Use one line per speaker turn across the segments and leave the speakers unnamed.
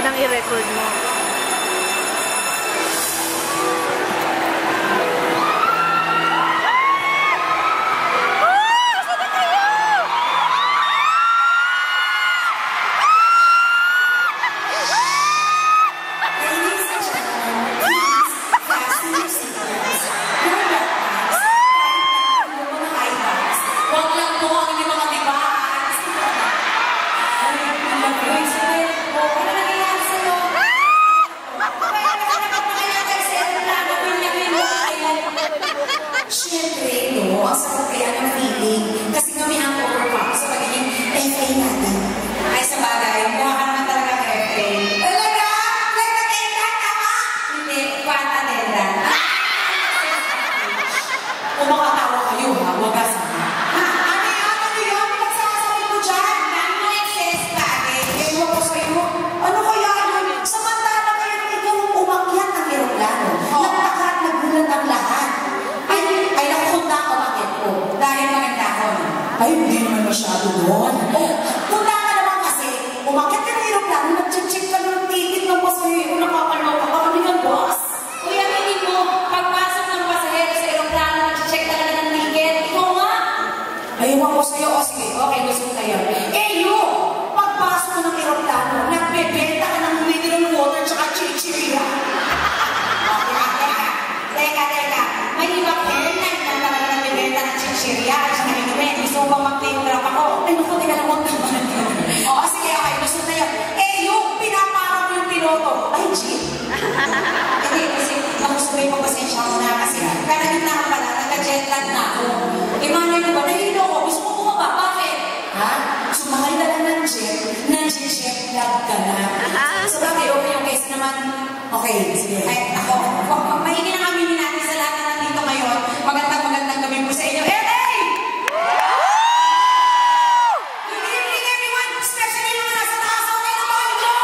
nang i-record mo.
Siyempre, no, ang sarap kaya ng feeling. Kasi kami ang overcome sa pagiging FA natin. Ay, sa bagay, mukha ka naman talaga ng FA. Talaga? Like attendant, tama? Hindi, fan attendant. Kung makatawa kayo, ha? Wagas na. Ano yun? Pinagsasabi mo dyan? Dami mo excess ka, eh. Ewan ko sa'yo. Ano kaya yun? Samantala kayo na ikaw umakyat ng aeroplano. Nagtaka at nagulat ang lahat. Ay, nakukunta ako bakit ko. Dahil maganda ako. Ay, hindi naman masyado doon. Punta ka naman kasi, umakyat ka ng aeroplano, nag-check ka ng ticket ng pasahero, nakakaloka ka kami ng boss. Kuya, hindi mo, pagpasok ng pasahero sa aeroplano, nag-check ka na ng ticket. Ikaw nga. Ayaw ako sa'yo. O sige, okay, gusto ko tayo. Yun, pagpasok mo ng aeroplano, nagbebenta ka ng mineral water tsaka chichirya. Teka. May ibang airline na talaga nagbibenta ng chichirya. Kasi namin, gusto mo bang mag-take-drop ako? Ay, naku, teka lang, huwag naman. O, sige, okay, gusto na yun. Yung pinaparang mo yung piloto. Ay, jeep. Hindi, kasi nakusubay ko pasensya ko na kasi karagin na ako pala, nagka-jetlag na ako. Malay mo ba, nahilo ko, gusto ko bumaba. Bakit? Ha? Sumakay na lang ng jet, nag-jetlag ka na. So, bakit okay yung case naman? Okay, sige. Ay, ako, mahingi na kami natin sa lahat na nandito ngayon. Magandang gabi po sa inyo. Hey! Good evening, everyone! Especially yung nasa taas. Okay na ba kayo?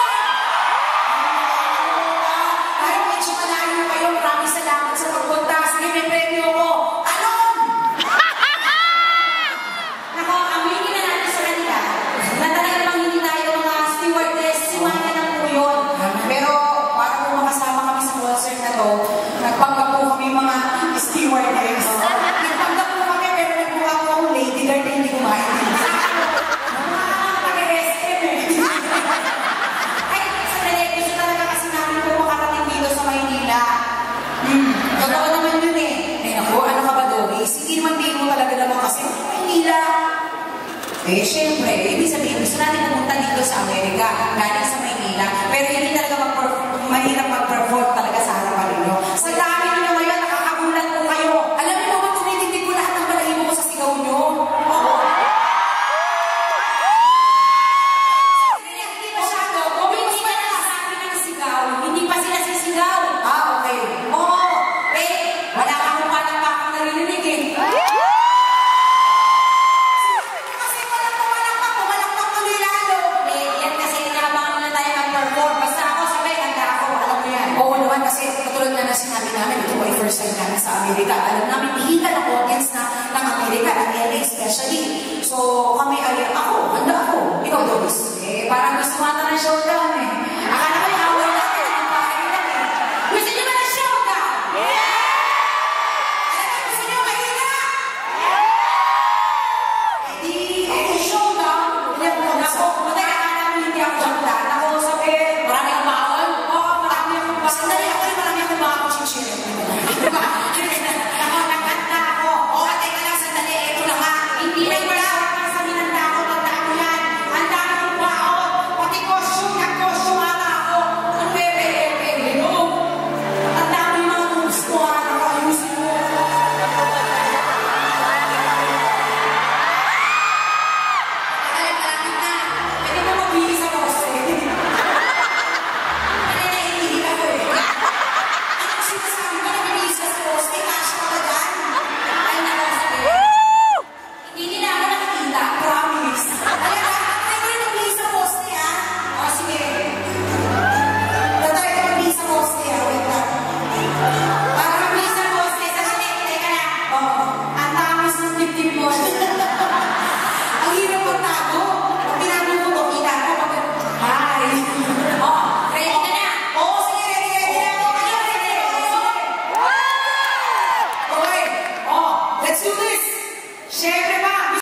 Kahit medyo malayo kayo, maraming salamat sa pagpunta. Sige, may premyo ko. Anon! Nako, aminin na natin sa kanila na talaga bang hindi tayo mga stewardess. Simaya na po yun. Pero, para po makasama kami sa concert na to, nagpanggap po kami mga stewardess. Nagpanggap po kami pero nagbuha po akong lady guard na hindi kumain. Nag-SM eh. Ay, sandali, gusto talaga kasi namin po makarating dito sa Maynila. Totoo naman yun eh. Ay naku, ano ka ba, Doris? Hindi naman din mo talaga naman kasi Maynila. Eh, syempre, ibig sabihin, gusto natin pumunta dito sa Amerika, galing sa Maynila, pero hindi talaga mahirap mag-perform talaga sa harapan ninyo. Sa dami ninyo ngayon, nakakagulat po kayo. Alam niyo ba, tumitindig ko lahat ng balahibo ko sa sigaw nyo? Oo. Hindi masyado. Hindi pa nasasabi ng sigaw. Hindi pa sila sisigaw. Okay. Oo. Wala ka mong palakpakang narinig eh. Kasi katulad na sinabi namin, ito po ay first time namin sa Amerika. Alam namin, ihika ng audience ng Amerika, ng LA especially. So, kami ay, handa ako. Ikaw, Doris. Parang gusto mata ng showdown eh. Akala ko yung awal natin, ang bahay lang eh. Gusto nyo ba ng showdown? Yeah! Alam nyo, gusto nyo mahina? Yeah! Showdown. Ako, matay-akala mo hindi ako showdown. Ako, sabi, marami ang bawal. Sandali ako rin, marami akong baka akong chichirya. Nakakanta ako. Teka lang, sandali. Ito na nga. Hindi na yung sa minanda ako. Tandaan mo yan. Ang dami kong baon. Pati costume. Nag-costume ata ako. Ang bebe. Ang dami yung mga moves ko. Nakayusin mo. Malapit na. Pwede mo magbihis ako. Hindi nila ako nakikita, promise. Talaga, tayo ko rin magbihis sa poste, ah. Sige. Tatry ko magbihis sa poste, ah. Wait lang. Para magbihis sa poste, sandali, teka na. Ang tamis ng tip-tip mo. Ang hirap magtago. Pag tinago ko to, kita ko. Hi. Ready Siyempre ba,